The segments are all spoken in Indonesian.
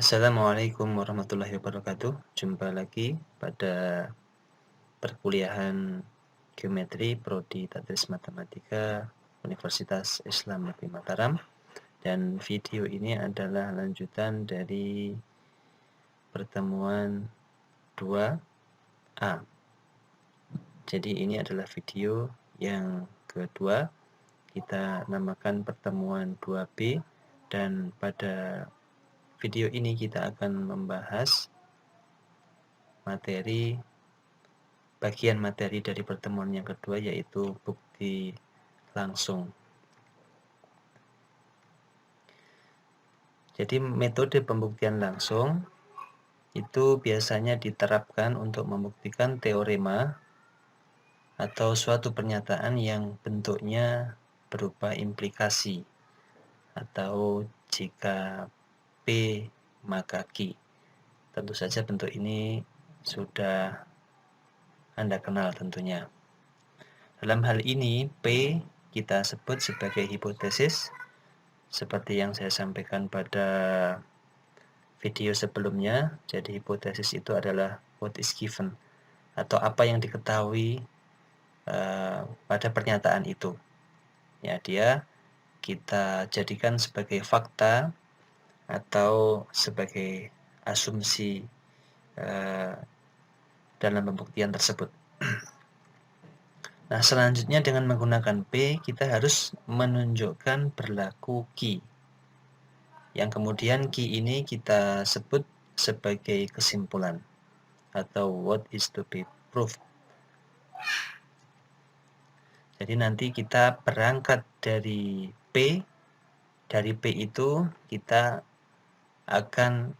Assalamualaikum warahmatullahi wabarakatuh. Jumpa lagi pada perkuliahan Geometri Prodi Tadris Matematika Universitas Islam Negeri Mataram. Dan video ini adalah lanjutan dari pertemuan 2A. Jadi ini adalah video yang kedua. Kita namakan pertemuan 2B, dan pada video ini kita akan membahas bagian materi dari pertemuan yang kedua, yaitu bukti langsung. Jadi metode pembuktian langsung itu biasanya diterapkan untuk membuktikan teorema atau suatu pernyataan yang bentuknya berupa implikasi, atau jika P maka Q. Tentu saja bentuk ini sudah Anda kenal tentunya. Dalam hal ini P kita sebut sebagai hipotesis, seperti yang saya sampaikan pada video sebelumnya. Jadi hipotesis itu adalah what is given, atau apa yang diketahui pada pernyataan itu. Ya, dia kita jadikan sebagai fakta atau sebagai asumsi dalam pembuktian tersebut. Nah, selanjutnya dengan menggunakan P, kita harus menunjukkan berlaku Q. Yang kemudian Q ini kita sebut sebagai kesimpulan atau what is to be proved. Jadi nanti kita berangkat dari P. Dari P itu kita akan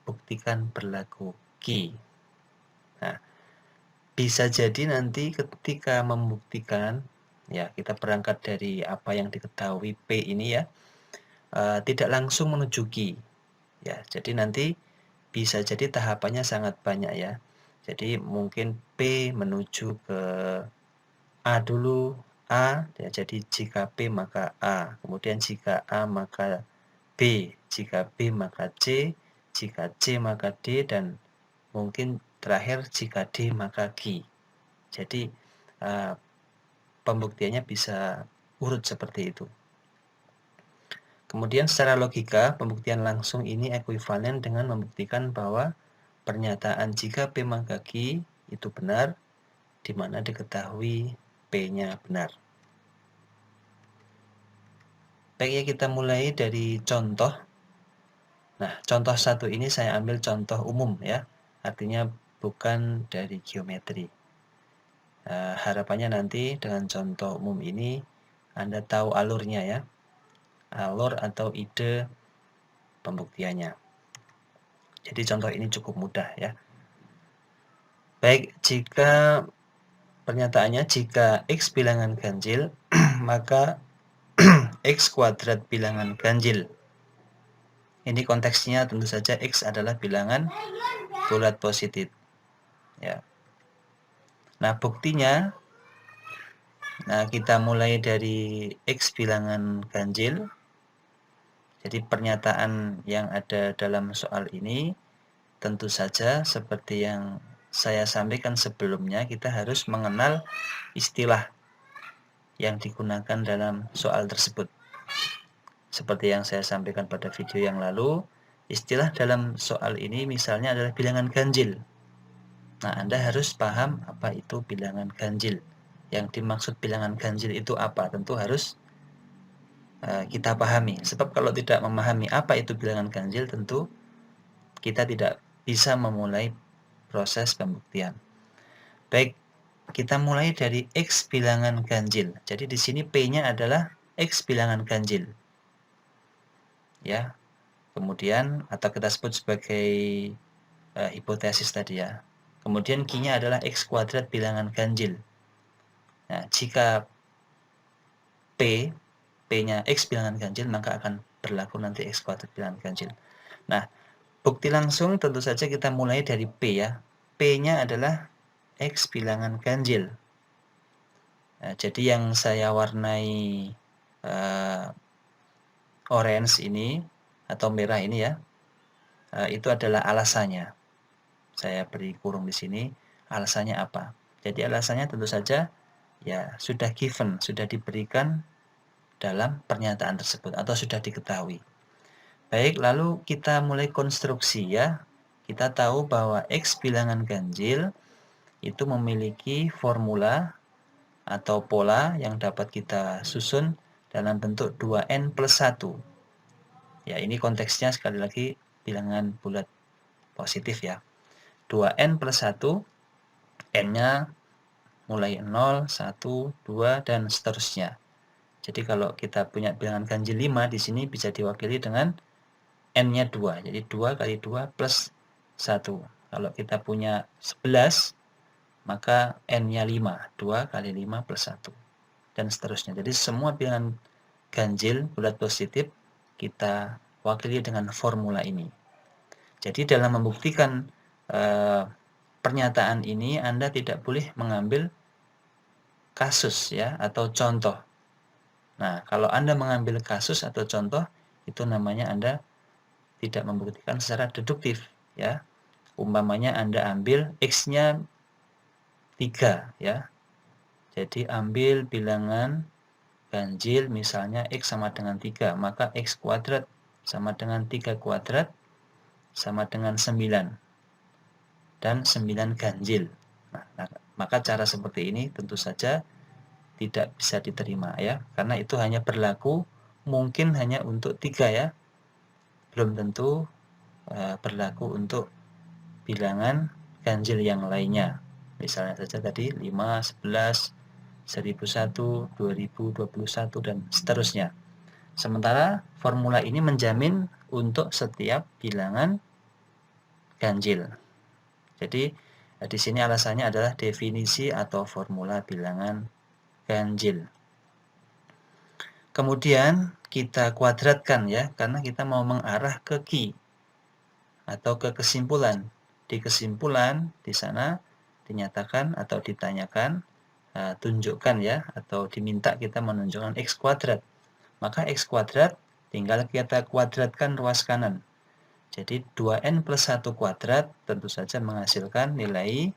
buktikan berlaku Q. Nah, bisa jadi nanti ketika membuktikan, ya kita berangkat dari apa yang diketahui P ini ya, tidak langsung menuju Q. Ya, jadi nanti bisa jadi tahapannya sangat banyak ya. Jadi mungkin P menuju ke A dulu, A, ya, jadi jika P maka A, kemudian jika A maka B, jika B maka C, jika C maka D, dan mungkin terakhir jika D maka Q. Jadi pembuktiannya bisa urut seperti itu. Kemudian secara logika, pembuktian langsung ini ekuivalen dengan membuktikan bahwa pernyataan jika P maka Q itu benar, di mana diketahui P-nya benar. Baik, ya, kita mulai dari contoh. Nah, contoh satu ini saya ambil contoh umum ya, artinya bukan dari geometri. Harapannya nanti dengan contoh umum ini Anda tahu alurnya ya, alur atau ide pembuktiannya. Jadi contoh ini cukup mudah ya. Baik, jika pernyataannya jika X bilangan ganjil maka X kuadrat bilangan ganjil. Ini konteksnya tentu saja X adalah bilangan bulat positif ya. Nah, buktinya, kita mulai dari X bilangan ganjil. Jadi pernyataan yang ada dalam soal ini tentu saja seperti yang saya sampaikan sebelumnya, kita harus mengenal istilah yang digunakan dalam soal tersebut. Seperti yang saya sampaikan pada video yang lalu, istilah dalam soal ini misalnya adalah bilangan ganjil. Nah, Anda harus paham apa itu bilangan ganjil. Yang dimaksud bilangan ganjil itu apa? Tentu harus kita pahami. Sebab kalau tidak memahami apa itu bilangan ganjil, tentu kita tidak bisa memulai proses pembuktian. Baik, kita mulai dari X bilangan ganjil. Jadi di sini P-nya adalah X bilangan ganjil. Ya. Kemudian atau kita sebut sebagai hipotesis tadi ya. Kemudian Q-nya adalah X kuadrat bilangan ganjil. Nah, jika P-nya X bilangan ganjil, maka akan berlaku nanti X kuadrat bilangan ganjil. Nah, bukti langsung tentu saja kita mulai dari P ya. P-nya adalah X bilangan ganjil. Nah, jadi yang saya warnai orange ini atau merah ini ya, itu adalah alasannya. Saya beri kurung di sini, alasannya apa? Jadi alasannya tentu saja ya sudah given, sudah diberikan dalam pernyataan tersebut atau sudah diketahui. Baik, lalu kita mulai konstruksi ya. Kita tahu bahwa X bilangan ganjil itu memiliki formula atau pola yang dapat kita susun dalam bentuk 2n plus 1. Ya, ini konteksnya sekali lagi bilangan bulat positif ya. 2n plus 1, n-nya mulai 0, 1, 2, dan seterusnya. Jadi kalau kita punya bilangan ganjil 5, di sini bisa diwakili dengan n-nya 2. Jadi 2 kali 2 plus 1. Kalau kita punya 11, maka n-nya 5. 2 kali 5 plus 1. Dan seterusnya. Jadi semua bilangan ganjil bulat positif kita wakili dengan formula ini. Jadi dalam membuktikan pernyataan ini, Anda tidak boleh mengambil kasus ya atau contoh. Nah, kalau Anda mengambil kasus atau contoh, itu namanya Anda tidak membuktikan secara deduktif ya. Umpamanya Anda ambil X-nya 3 ya. Jadi ambil bilangan ganjil misalnya X sama dengan 3, maka X kuadrat sama dengan 3 kuadrat sama dengan 9. Dan 9 ganjil. Nah, maka cara seperti ini tentu saja tidak bisa diterima ya, karena itu hanya berlaku mungkin hanya untuk 3 ya, belum tentu berlaku untuk bilangan ganjil yang lainnya. Misalnya saja tadi 5, 11, 1001, 2021, dan seterusnya. Sementara formula ini menjamin untuk setiap bilangan ganjil. Jadi di sini alasannya adalah definisi atau formula bilangan ganjil. Kemudian kita kuadratkan ya, karena kita mau mengarah ke Q atau ke kesimpulan. Di kesimpulan di sana dinyatakan atau ditanyakan, tunjukkan ya, atau diminta kita menunjukkan X kuadrat. Maka X kuadrat tinggal kita kuadratkan ruas kanan. Jadi 2n plus 1 kuadrat tentu saja menghasilkan nilai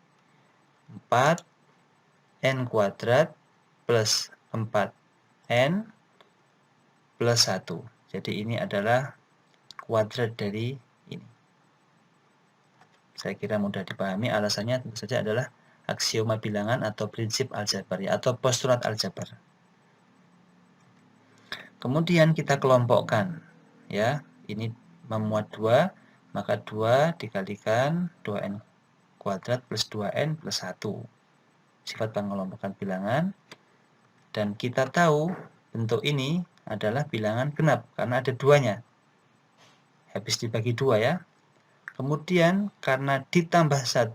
4n kuadrat plus 4n plus 1. Jadi ini adalah kuadrat dari ini. Saya kira mudah dipahami. Alasannya tentu saja adalah aksioma bilangan atau prinsip aljabar atau postulat aljabar. Kemudian kita kelompokkan ya. Ini memuat 2, maka 2 dikalikan 2n kuadrat plus 2n plus 1. Sifat pengelompokan bilangan. Dan kita tahu bentuk ini adalah bilangan genap karena ada 2-nya. Habis dibagi 2 ya. Kemudian karena ditambah 1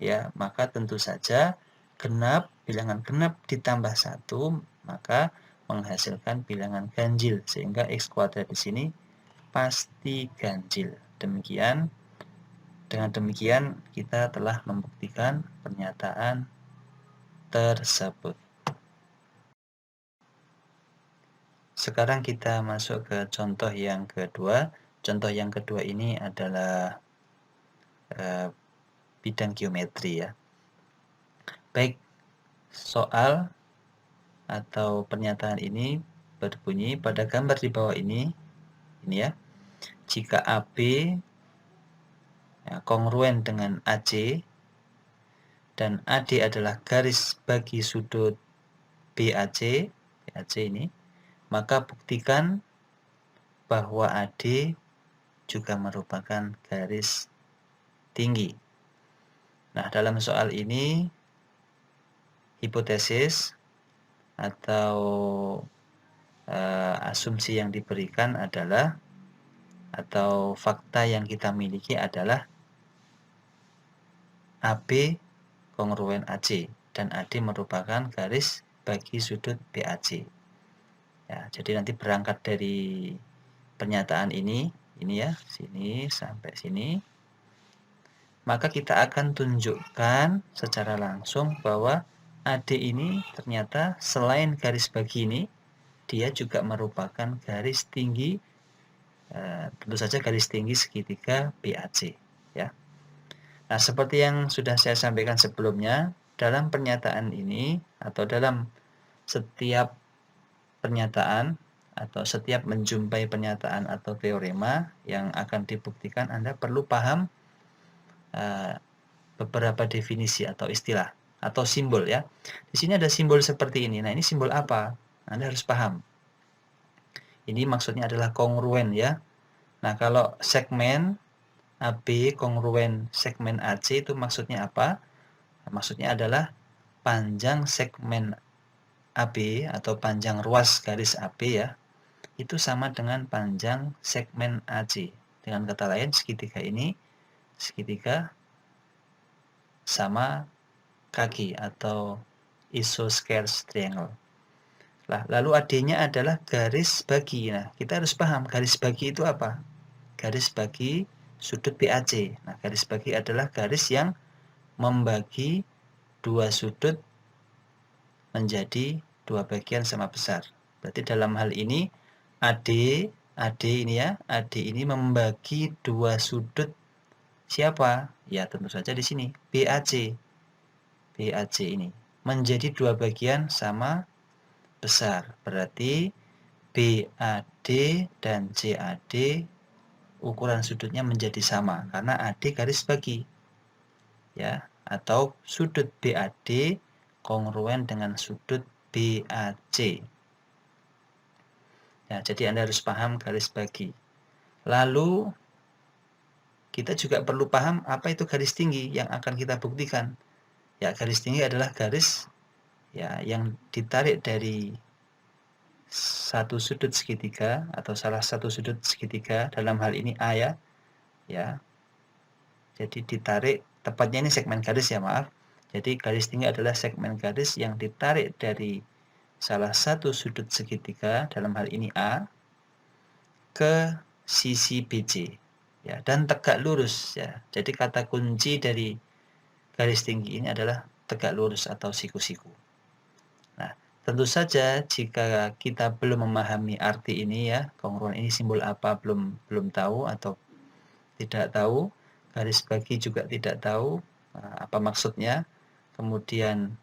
ya, maka tentu saja genap, bilangan genap ditambah 1 maka menghasilkan bilangan ganjil, sehingga X kuadrat di sini pasti ganjil. Demikian, dengan demikian kita telah membuktikan pernyataan tersebut. Sekarang kita masuk ke contoh yang kedua. Contoh yang kedua ini adalah bidang geometri ya. Baik, soal atau pernyataan ini berbunyi pada gambar di bawah ini ya. Jika AB ya, kongruen dengan AC dan AD adalah garis bagi sudut BAC ini, maka buktikan bahwa AD juga merupakan garis tinggi. Nah, dalam soal ini hipotesis atau asumsi yang diberikan adalah, atau fakta yang kita miliki adalah AB kongruen AC dan AD merupakan garis bagi sudut BAC. Ya, jadi nanti berangkat dari pernyataan ini ya, sini sampai sini. Maka kita akan tunjukkan secara langsung bahwa AD ini ternyata selain garis bagi ini, dia juga merupakan garis tinggi tentu saja garis tinggi segitiga BAC, ya. Nah, seperti yang sudah saya sampaikan sebelumnya, dalam pernyataan ini atau dalam setiap pernyataan atau setiap menjumpai pernyataan atau teorema yang akan dibuktikan, Anda perlu paham beberapa definisi atau istilah atau simbol, ya. Di sini ada simbol seperti ini. Nah, ini simbol apa? Anda harus paham. Ini maksudnya adalah kongruen, ya. Nah, kalau segmen AB kongruen segmen AC itu maksudnya apa? Nah, maksudnya adalah panjang segmen AB atau panjang ruas garis AB, ya, itu sama dengan panjang segmen AC. Dengan kata lain, segitiga ini, segitiga sama kaki atau isosceles triangle. Lalu AD-nya adalah garis bagi. Nah, kita harus paham garis bagi itu apa? Garis bagi sudut BAC. Nah, garis bagi adalah garis yang membagi dua sudut menjadi dua bagian sama besar. Berarti dalam hal ini AD ini, ya, AD ini membagi dua sudut siapa? Ya, tentu saja di sini BAC. BAC ini menjadi dua bagian sama besar. Berarti BAD dan CAD ukuran sudutnya menjadi sama karena AD garis bagi, ya, atau sudut BAD kongruen dengan sudut BAC. Ya, jadi Anda harus paham garis bagi. Lalu kita juga perlu paham apa itu garis tinggi yang akan kita buktikan. Ya, garis tinggi adalah garis, ya, yang ditarik dari satu sudut segitiga atau salah satu sudut segitiga, dalam hal ini A, ya. Ya. Jadi ditarik, tepatnya ini segmen garis, ya, maaf. Jadi garis tinggi adalah segmen garis yang ditarik dari salah satu sudut segitiga, dalam hal ini A, ke sisi BC, ya, dan tegak lurus, ya. Jadi kata kunci dari garis tinggi ini adalah tegak lurus atau siku-siku. Nah, tentu saja jika kita belum memahami arti ini, ya, kongruen ini simbol apa, belum tahu atau tidak tahu, garis bagi juga tidak tahu apa maksudnya, kemudian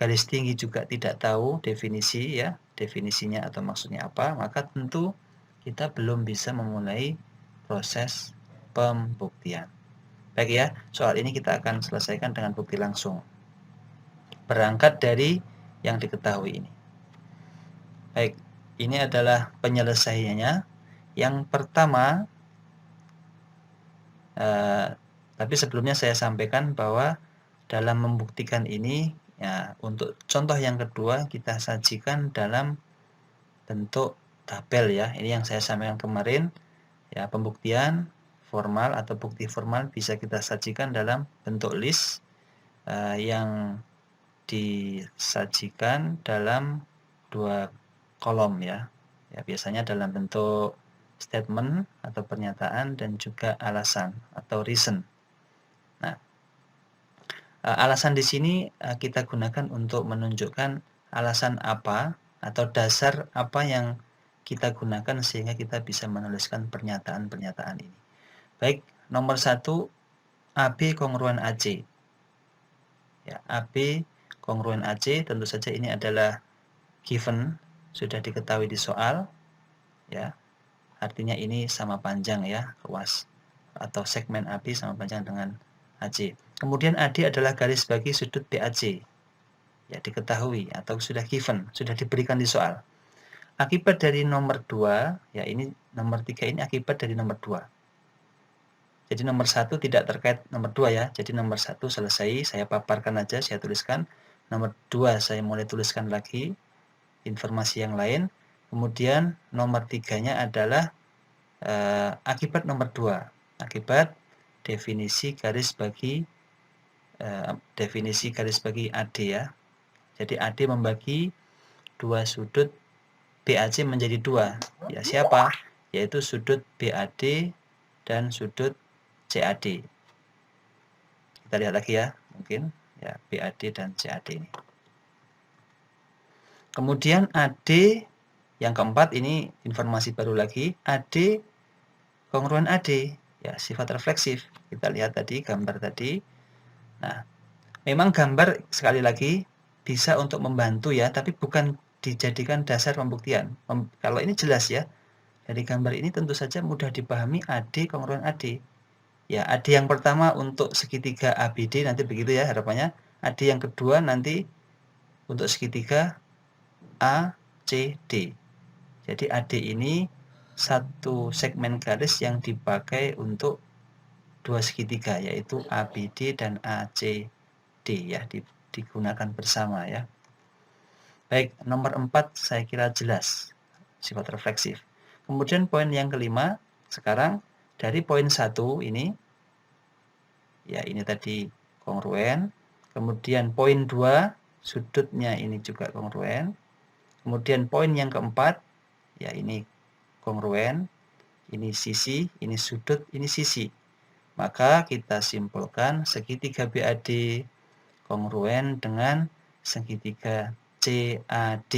garis tinggi juga tidak tahu definisi, ya, definisinya atau maksudnya apa, maka tentu kita belum bisa memulai proses pembuktian. Baik, ya, soal ini kita akan selesaikan dengan bukti langsung. Berangkat dari yang diketahui ini. Baik, ini adalah penyelesaiannya. Yang pertama, tapi sebelumnya saya sampaikan bahwa dalam membuktikan ini, ya, untuk contoh yang kedua kita sajikan dalam bentuk tabel, ya. Ini yang saya sampaikan kemarin, ya, pembuktian formal atau bukti formal bisa kita sajikan dalam bentuk list yang disajikan dalam dua kolom, ya. Ya, biasanya dalam bentuk statement atau pernyataan dan juga alasan atau reason. Nah, alasan di sini kita gunakan untuk menunjukkan alasan apa atau dasar apa yang kita gunakan sehingga kita bisa menuliskan pernyataan-pernyataan ini. Baik, nomor 1, AB kongruen AC. Ya, AB kongruen AC, tentu saja ini adalah given, sudah diketahui di soal, ya. Artinya ini sama panjang, ya, ruas atau segmen AB sama panjang dengan AC. Kemudian AD adalah garis bagi sudut BAC. Ya, diketahui atau sudah given, sudah diberikan di soal. Akibat dari nomor 2, ya, ini nomor 3 ini akibat dari nomor 2. Jadi nomor 1 tidak terkait nomor 2, ya. Jadi nomor 1 selesai, saya paparkan aja, saya tuliskan. Nomor 2 saya mulai tuliskan lagi informasi yang lain. Kemudian nomor 3-nya adalah akibat nomor 2. Akibat definisi garis bagi AD, ya. Jadi AD membagi dua sudut BAC menjadi dua. Ya, siapa? Yaitu sudut BAD dan sudut CAD. Kita lihat lagi, ya, mungkin, ya, BAD dan CAD ini. Kemudian AD yang keempat, ini informasi baru lagi. AD kongruen AD, ya sifat refleksif. Kita lihat tadi gambar tadi. Nah, memang gambar sekali lagi bisa untuk membantu ya, tapi bukan dijadikan dasar pembuktian. Kalau ini jelas ya, dari gambar ini tentu saja mudah dipahami AD kongruen AD. Ya, AD yang pertama untuk segitiga ABD nanti begitu ya harapannya. AD yang kedua nanti untuk segitiga ACD. Jadi AD ini satu segmen garis yang dipakai untuk dua segitiga, yaitu ABD dan ACD ya, digunakan bersama ya. Baik, nomor 4 saya kira jelas sifat refleksif. Kemudian poin yang kelima, sekarang dari poin 1 ini ya, ini tadi kongruen. Kemudian poin 2 sudutnya ini juga kongruen. Kemudian poin yang keempat ya, ini kongruen, ini sisi, ini sudut, ini sisi. Maka kita simpulkan segitiga BAD kongruen dengan segitiga CAD.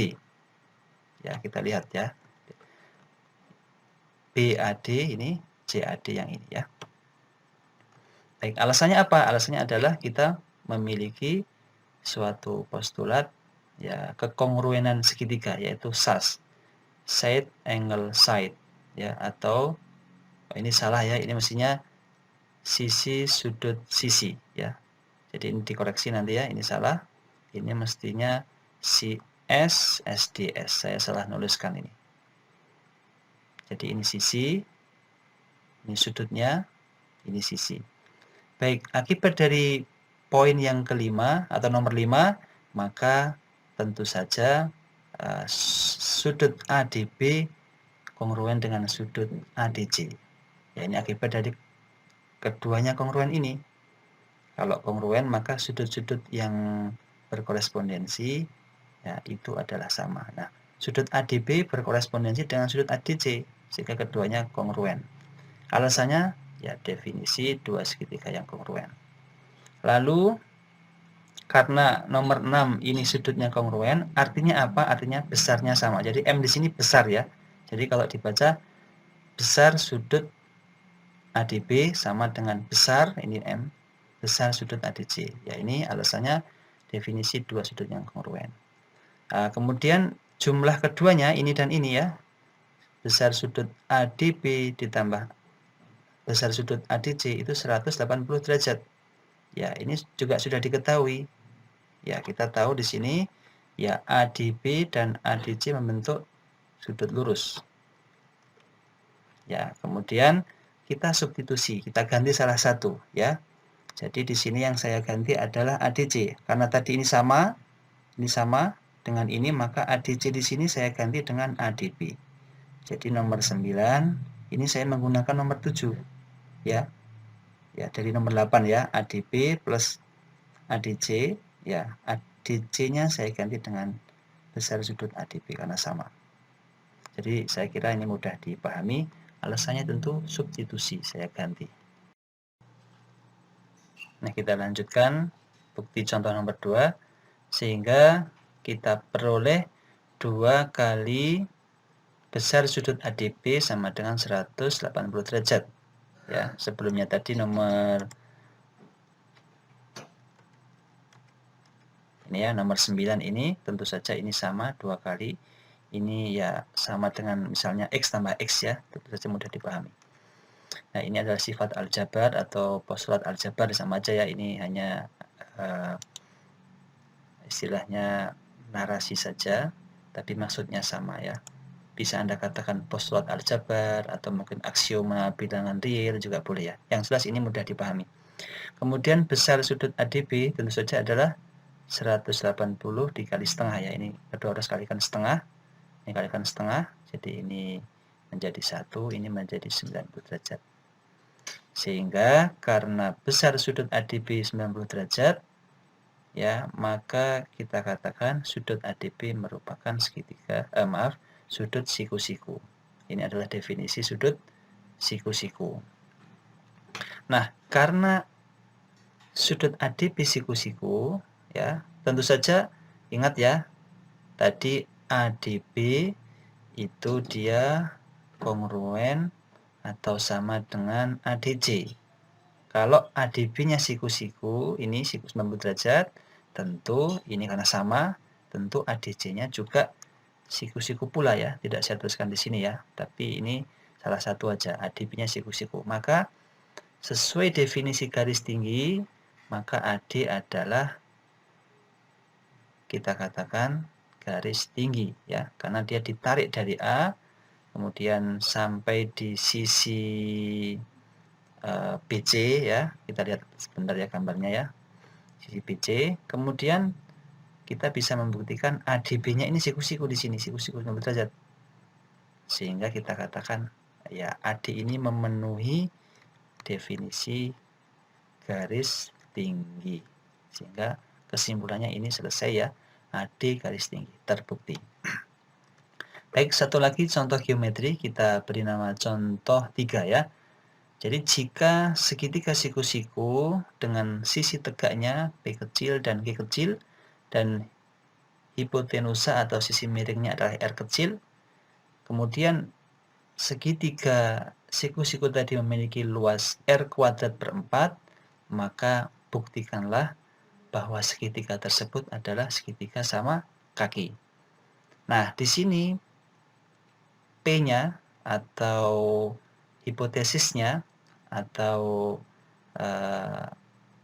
Ya, kita lihat ya. BAD ini, CAD yang ini ya. Baik, alasannya apa? Alasannya adalah kita memiliki suatu postulat ya, kekongruenan segitiga, yaitu SAS, side angle side ya, atau ini salah ya, ini mestinya sisi sudut sisi ya. Jadi ini dikoreksi nanti ya, ini salah. Ini mestinya CS SDS. Saya salah nuliskan ini. Jadi ini sisi, ini sudutnya, ini sisi. Baik, akibat dari poin yang kelima atau nomor 5, maka tentu saja sudut ADB kongruen dengan sudut ADC. Ya, ini akibat dari keduanya kongruen ini. Kalau kongruen maka sudut-sudut yang berkorespondensi ya, itu adalah sama. Nah, sudut ADB berkorespondensi dengan sudut ADC sehingga keduanya kongruen. Alasannya ya, definisi dua segitiga yang kongruen. Lalu karena nomor 6 ini sudutnya kongruen, artinya apa? Artinya besarnya sama. Jadi M di sini besar ya. Jadi kalau dibaca besar sudut ADB sama dengan besar ini M, besar sudut ADC. Ya, ini alasannya definisi dua sudut yang kongruen. Kemudian jumlah keduanya ini dan ini ya. Besar sudut ADB ditambah besar sudut ADC itu 180 derajat. Ya, ini juga sudah diketahui. Ya, kita tahu di sini ya ADB dan ADC membentuk sudut lurus. Ya, kemudian kita substitusi, kita ganti salah satu ya. Jadi di sini yang saya ganti adalah ADC. Karena tadi ini sama dengan ini, maka ADC di sini saya ganti dengan ADB. Jadi nomor 9 ini saya menggunakan nomor 7 ya. Ya, dari nomor 8 ya, ADB plus ADC ya, ADC-nya saya ganti dengan besar sudut ADB karena sama. Jadi saya kira ini mudah dipahami. Alasannya tentu substitusi, saya ganti. Nah, kita lanjutkan bukti contoh nomor 2. Sehingga kita peroleh 2 kali besar sudut ADB sama dengan 180 derajat. Ya, sebelumnya tadi nomor ini ya, nomor 9 ini tentu saja ini sama 2 kali. Ini ya sama dengan misalnya X tambah X ya, tentu saja mudah dipahami. Nah, ini adalah sifat aljabar atau postulat aljabar, sama aja ya, ini hanya istilahnya narasi saja, tapi maksudnya sama ya. Bisa Anda katakan postulat aljabar atau mungkin aksioma bilangan real juga boleh ya. Yang jelas ini mudah dipahami. Kemudian besar sudut ADB tentu saja adalah 180 dikali setengah ya. Ini kedua harus kalikan setengah. Ini kalikan setengah. Jadi ini menjadi 1, ini menjadi 90 derajat. Sehingga karena besar sudut ADB 90 derajat ya, maka kita katakan sudut ADB merupakan sudut siku-siku. Ini adalah definisi sudut siku-siku. Nah, karena sudut ADB siku-siku ya, tentu saja ingat ya, tadi ADB itu dia kongruen atau sama dengan ADC. Kalau ADB-nya siku-siku, ini siku 90 derajat, tentu ini karena sama, tentu ADC-nya juga siku-siku pula ya. Tidak saya tuliskan di sini ya, tapi ini salah satu aja, ADB-nya siku-siku. Maka sesuai definisi garis tinggi, maka AD adalah kita katakan garis tinggi ya, karena dia ditarik dari A, kemudian sampai di sisi BC ya, kita lihat sebentar ya gambarnya ya, sisi BC, kemudian kita bisa membuktikan ADB-nya ini siku-siku di sini, siku-siku 90 derajat, sehingga kita katakan ya AD ini memenuhi definisi garis tinggi, sehingga kesimpulannya ini selesai ya, AD garis tinggi terbukti. Baik, satu lagi contoh geometri, kita beri nama contoh 3 ya. Jadi jika segitiga siku-siku dengan sisi tegaknya P kecil dan G kecil, dan hipotenusa atau sisi miringnya adalah R kecil, kemudian segitiga siku-siku tadi memiliki luas R kuadrat per 4, maka buktikanlah bahwa segitiga tersebut adalah segitiga sama kaki. Nah, di sini P-nya atau hipotesisnya atau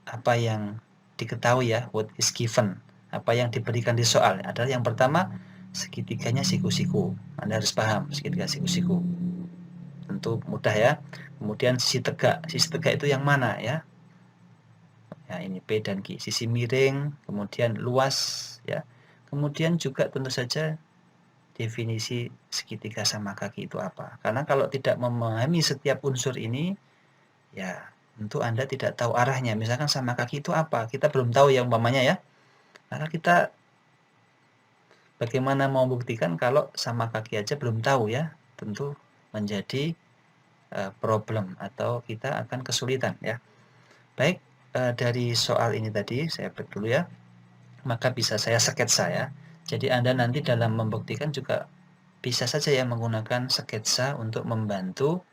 apa yang diketahui ya, what is given, apa yang diberikan di soal adalah yang pertama, segitiganya siku-siku. Anda harus paham segitiga siku-siku. Tentu mudah ya. Kemudian sisi tegak itu yang mana ya? Ya, ini P dan Q. Sisi miring, kemudian luas ya. Kemudian juga tentu saja definisi segitiga sama kaki itu apa. Karena kalau tidak memahami setiap unsur ini, ya tentu Anda tidak tahu arahnya. Misalkan sama kaki itu apa, kita belum tahu ya umpamanya ya. Maka kita bagaimana mau buktikan kalau sama kaki aja belum tahu ya. Tentu menjadi problem atau kita akan kesulitan ya. Baik, dari soal ini tadi saya break dulu ya. Maka bisa saya sketsa ya. Jadi Anda nanti dalam membuktikan juga bisa saja ya menggunakan sketsa untuk membantu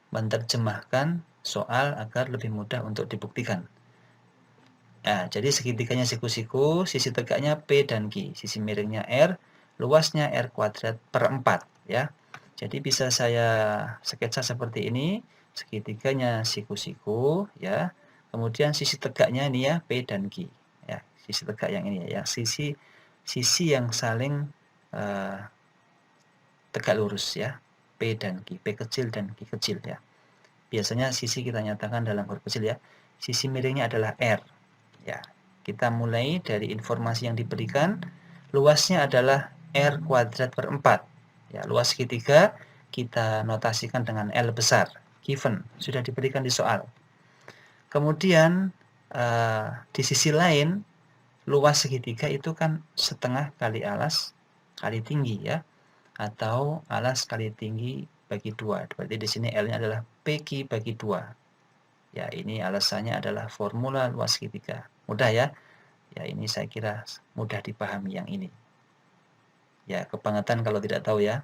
menerjemahkan soal agar lebih mudah untuk dibuktikan. Nah, jadi segitiganya siku-siku, sisi tegaknya P dan Q, sisi miringnya R, luasnya R kuadrat per 4 ya. Jadi bisa saya sketsa seperti ini, segitiganya siku-siku ya. Kemudian sisi tegaknya ini ya P dan Q ya, sisi tegak yang ini ya, sisi yang saling tegak lurus ya, P dan Q, P kecil dan Q kecil ya. Biasanya sisi kita nyatakan dalam huruf kecil ya. Sisi miringnya adalah R. Ya, kita mulai dari informasi yang diberikan. Luasnya adalah R kuadrat per 4. Ya, luas segitiga kita notasikan dengan L besar. Given, sudah diberikan di soal. Kemudian di sisi lain, luas segitiga itu kan setengah kali alas kali tinggi ya, atau alas kali tinggi bagi 2. Berarti di sini L-nya adalah PQ bagi 2. Ya, ini alasannya adalah formula luas segitiga. Mudah ya? Ya, ini saya kira mudah dipahami yang ini. Ya, kebangetan kalau tidak tahu ya.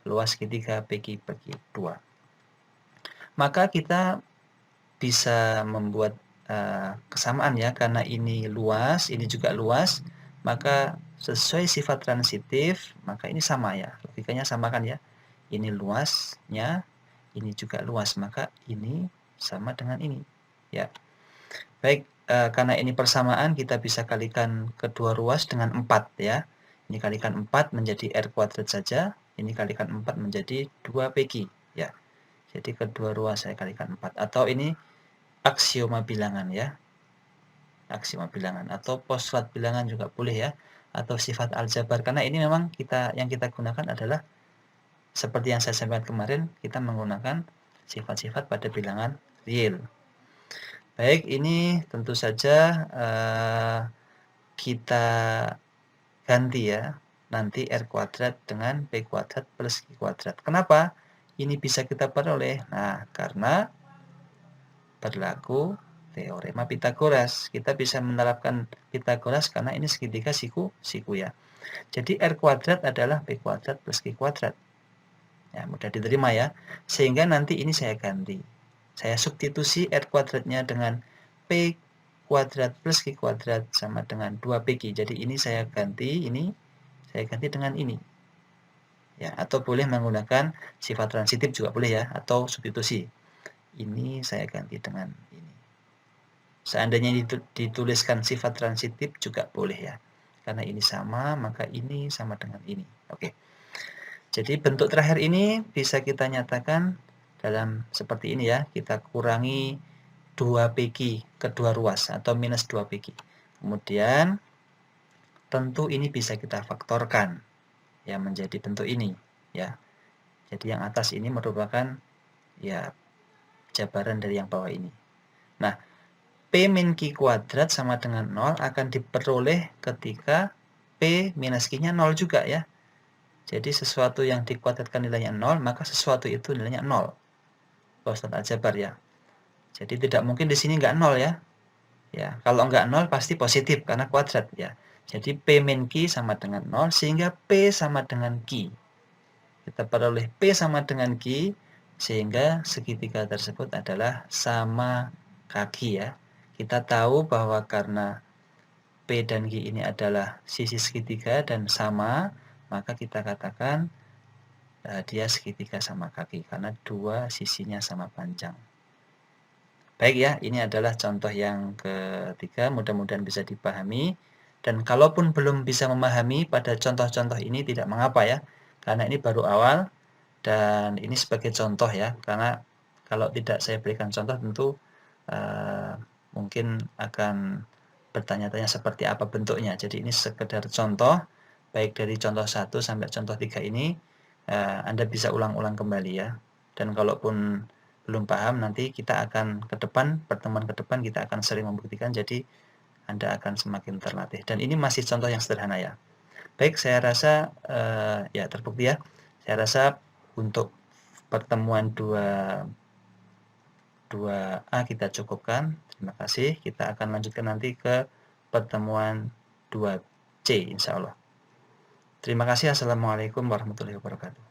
Luas segitiga PQ bagi 2. Maka kita bisa membuat kesamaan ya, karena ini luas, ini juga luas, maka sesuai sifat transitif, maka ini sama ya, logikanya sama kan ya, ini luasnya, ini juga luas, maka ini sama dengan ini ya. Baik, karena ini persamaan, kita bisa kalikan kedua ruas dengan 4 ya, ini kalikan 4 menjadi R kuadrat saja, ini kalikan 4 menjadi 2PQ ya. Jadi kedua ruas saya kalikan 4, atau ini aksioma bilangan ya, aksioma bilangan atau postulat bilangan juga boleh ya, atau sifat aljabar, karena ini memang yang kita gunakan adalah seperti yang saya sampaikan kemarin, kita menggunakan sifat-sifat pada bilangan real. Baik, ini tentu saja kita ganti ya, nanti R kuadrat dengan P kuadrat plus Q kuadrat. Kenapa ini bisa kita peroleh? Nah, karena berlaku teorema Pitagoras. Kita bisa menerapkan Pitagoras karena ini segitiga siku ya. Jadi R kuadrat adalah P kuadrat plus Q kuadrat. Ya, mudah diterima ya. Sehingga nanti ini saya ganti. Saya substitusi R kuadratnya dengan P kuadrat plus Q kuadrat sama dengan 2PQ. Jadi ini saya ganti dengan ini. Ya, atau boleh menggunakan sifat transitif juga boleh ya, atau substitusi. Ini saya ganti dengan ini. Seandainya dituliskan sifat transitif juga boleh ya. Karena ini sama, maka ini sama dengan ini. Oke. Jadi bentuk terakhir ini bisa kita nyatakan dalam seperti ini ya. Kita kurangi 2PQ kedua ruas atau minus 2PQ. Kemudian tentu ini bisa kita faktorkan ya menjadi bentuk ini ya. Jadi yang atas ini merupakan ya jabaran dari yang bawah ini. Nah, P min Q kuadrat sama dengan 0 akan diperoleh ketika P minus Q-nya 0 juga ya. Jadi sesuatu yang dikuadratkan nilainya 0, maka sesuatu itu nilainya 0. Ustadz Aljabar ya. Jadi tidak mungkin di sini nggak 0 ya. Ya, kalau nggak 0 pasti positif karena kuadrat ya. Jadi P min Q sama dengan 0 sehingga P sama dengan Q. Kita peroleh P sama dengan Q sehingga segitiga tersebut adalah sama kaki ya. Kita tahu bahwa karena P dan Q ini adalah sisi segitiga dan sama, maka kita katakan dia segitiga sama kaki karena dua sisinya sama panjang. Baik ya, ini adalah contoh yang ketiga, mudah-mudahan bisa dipahami. Dan kalaupun belum bisa memahami pada contoh-contoh ini tidak mengapa ya, karena ini baru awal dan ini sebagai contoh ya, karena kalau tidak saya berikan contoh tentu mungkin akan bertanya-tanya seperti apa bentuknya. Jadi ini sekedar contoh, baik dari contoh 1 sampai contoh 3 ini Anda bisa ulang-ulang kembali ya. Dan kalaupun belum paham, nanti kita akan pertemuan ke depan kita akan sering membuktikan, jadi Anda akan semakin terlatih. Dan ini masih contoh yang sederhana ya. Baik, saya rasa ya terbukti ya. Saya rasa untuk pertemuan 2A kita cukupkan. Terima kasih. Kita akan lanjutkan nanti ke pertemuan 2C insya Allah. Terima kasih. Assalamualaikum warahmatullahi wabarakatuh.